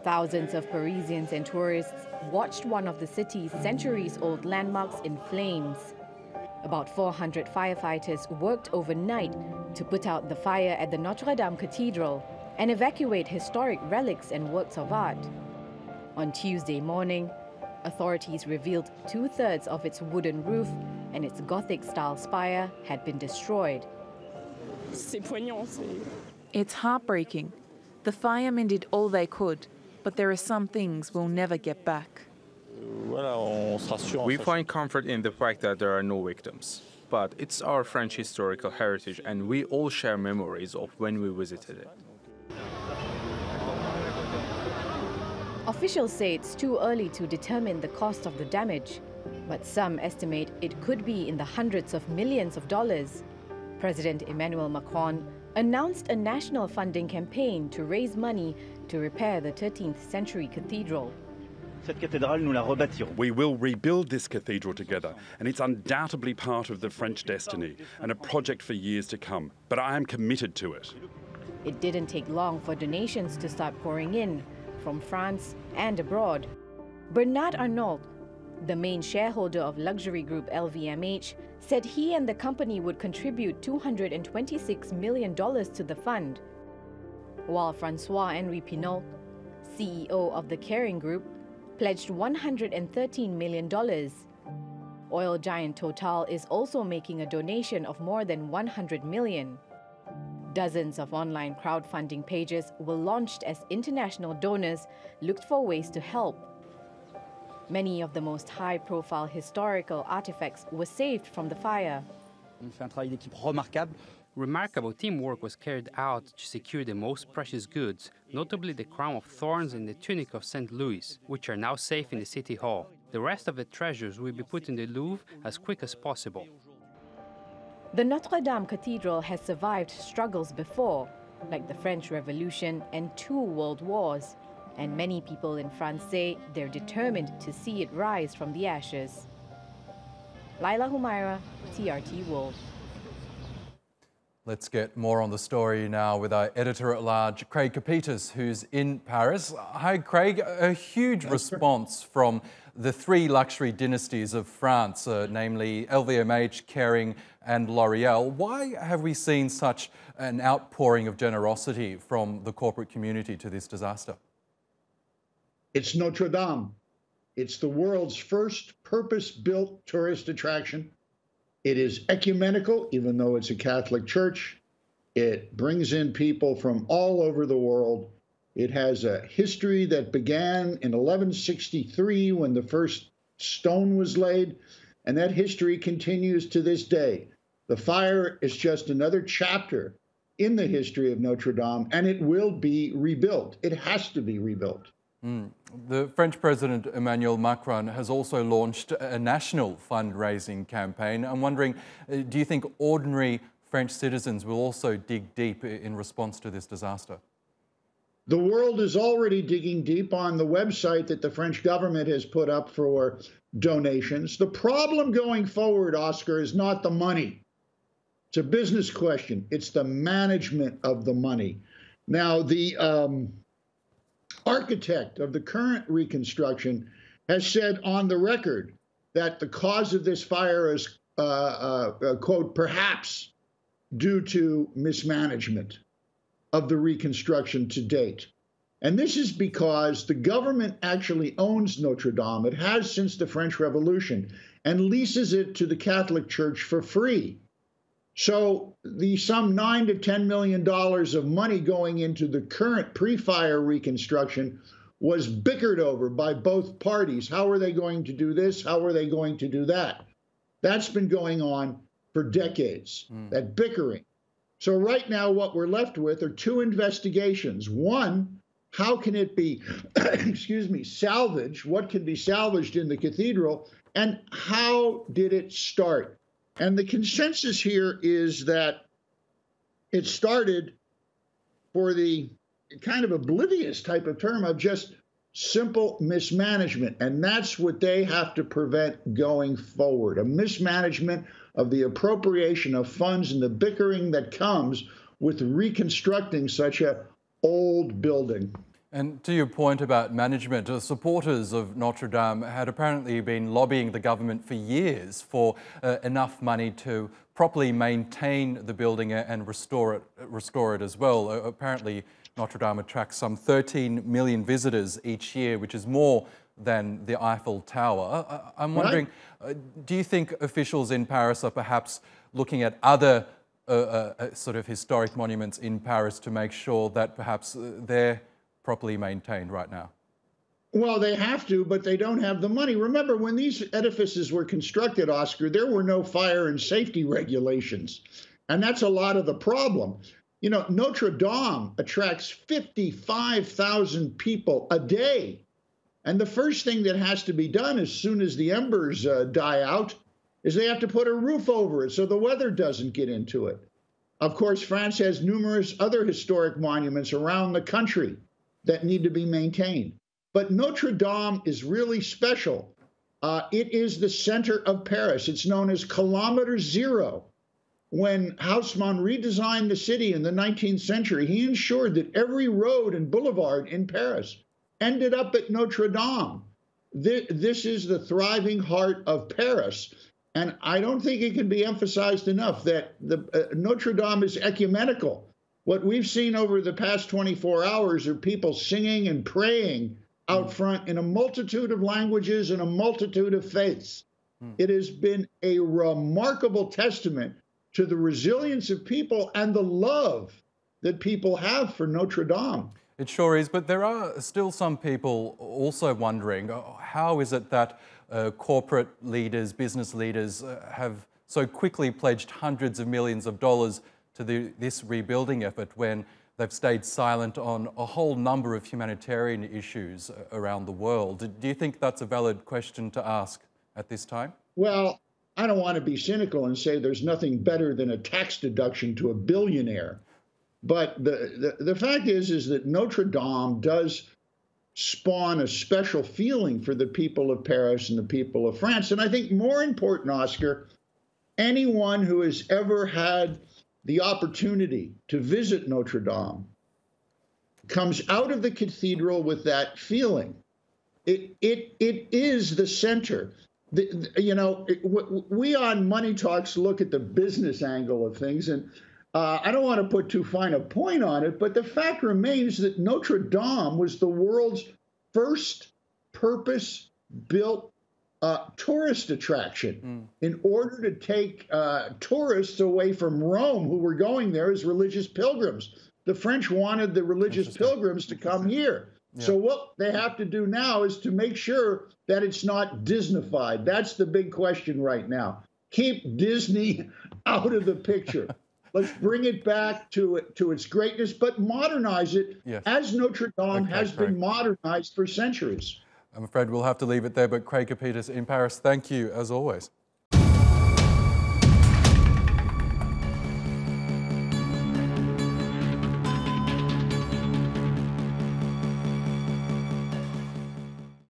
Thousands of Parisians and tourists watched one of the city's centuries-old landmarks in flames. About 400 firefighters worked overnight to put out the fire at the Notre-Dame Cathedral and evacuate historic relics and works of art. On Tuesday morning, authorities revealed 2/3 of its wooden roof and its Gothic-style spire had been destroyed. It's heartbreaking. The firemen did all they could, but there are some things we'll never get back. We find comfort in the fact that there are no victims. But it's our French historical heritage, and we all share memories of when we visited it. Officials say it's too early to determine the cost of the damage, but some estimate it could be in the hundreds of millions of dollars. President Emmanuel Macron announced a national funding campaign to raise money to repair the 13th century cathedral. We will rebuild this cathedral together, and it's undoubtedly part of the French destiny and a project for years to come. But I am committed to it. It didn't take long for donations to start pouring in, from France and abroad. Bernard Arnault, the main shareholder of luxury group LVMH, said he and the company would contribute $226 million to the fund, while François-Henri Pinault, CEO of the Kering Group, pledged $113 million. Oil giant Total is also making a donation of more than $100 million. Dozens of online crowdfunding pages were launched as international donors looked for ways to help. Many of the most high-profile historical artifacts were saved from the fire. Remarkable teamwork was carried out to secure the most precious goods, notably the crown of thorns and the tunic of St. Louis, which are now safe in the City Hall. The rest of the treasures will be put in the Louvre as quick as possible. The Notre-Dame Cathedral has survived struggles before, like the French Revolution and 2 world wars, and many people in France say they're determined to see it rise from the ashes. Laila Humairah, TRT World. Let's get more on the story now with our editor-at-large, Craig Copetas, who's in Paris. Hi, Craig. A huge response from the 3 luxury dynasties of France, namely LVMH, Kering and L'Oreal. Why have we seen such an outpouring of generosity from the corporate community to this disaster? It's Notre Dame. It's the world's first purpose-built tourist attraction. It is ecumenical, even though it's a Catholic church. It brings in people from all over the world. It has a history that began in 1163 when the first stone was laid, and that history continues to this day. The fire is just another chapter in the history of Notre Dame, and it will be rebuilt. It has to be rebuilt. The French President Emmanuel Macron has also launched a national fundraising campaign. I'm wondering, do you think ordinary French citizens will also dig deep in response to this disaster? The world is already digging deep on the website that the French government has put up for donations. The problem going forward, Oscar, is not the money. It's a business question. It's the management of the money. Now, the architect of the current reconstruction has said on the record that the cause of this fire is, quote, perhaps due to mismanagement of the reconstruction to date. And this is because the government actually owns Notre Dame. It has since the French Revolution and leases it to the Catholic Church for free. So the some $9 to $10 million of money going into the current pre-fire reconstruction was bickered over by both parties. How are they going to do this? How are they going to do that? That's been going on for decades, that bickering. So right now what we're left with are 2 investigations. One, how can it be, excuse me, salvaged? What can be salvaged in the cathedral? And how did it start? And the consensus here is that it started, for the kind of oblivious type of term, of just simple mismanagement. And that's what they have to prevent going forward, a mismanagement of the appropriation of funds and the bickering that comes with reconstructing such a old building. And to your point about management, supporters of Notre-Dame had apparently been lobbying the government for years for enough money to properly maintain the building and restore it as well. Apparently, Notre-Dame attracts some 13 million visitors each year, which is more than the Eiffel Tower. I'm wondering, do you think officials in Paris are perhaps looking at other sort of historic monuments in Paris to make sure that perhaps they're properly maintained right now? Well, they have to, but they don't have the money. Remember, when these edifices were constructed, Oscar, there were no fire and safety regulations. And that's a lot of the problem. You know, Notre Dame attracts 55,000 people a day. And the first thing that has to be done as soon as the embers die out is they have to put a roof over it so the weather doesn't get into it. Of course, France has numerous other historic monuments around the country that need to be maintained. But Notre Dame is really special. It is the center of Paris. It's known as Kilometer Zero. When Haussmann redesigned the city in the 19th century, he ensured that every road and boulevard in Paris ended up at Notre Dame. This is the thriving heart of Paris. And I don't think it can be emphasized enough that Notre Dame is ecumenical. What we've seen over the past 24 hours are people singing and praying out front in a multitude of languages and a multitude of faiths. It has been a remarkable testament to the resilience of people and the love that people have for Notre Dame. It sure is, but there are still some people also wondering, how is it that corporate leaders, business leaders have so quickly pledged hundreds of millions of dollars to this rebuilding effort when they've stayed silent on a whole number of humanitarian issues around the world? Do you think that's a valid question to ask at this time? Well, I don't want to be cynical and say there's nothing better than a tax deduction to a billionaire. But the fact is that Notre Dame does spawn a special feeling for the people of Paris and the people of France. And I think more important, Oscar, anyone who has ever had the opportunity to visit Notre Dame comes out of the cathedral with that feeling. It is the center. We on Money Talks look at the business angle of things, and I don't want to put too fine a point on it, but the fact remains that Notre Dame was the world's first purpose-built tourist attraction in order to take tourists away from Rome who were going there as religious pilgrims. The French wanted the religious pilgrims to come here. Yeah. So what they have to do now is to make sure that it's not Disneyfied. That's the big question right now. Keep Disney out of the picture. Let's bring it back to its greatness, but modernize it as Notre Dame has been modernized for centuries. I'm afraid we'll have to leave it there, but Craig Copetas in Paris, thank you as always.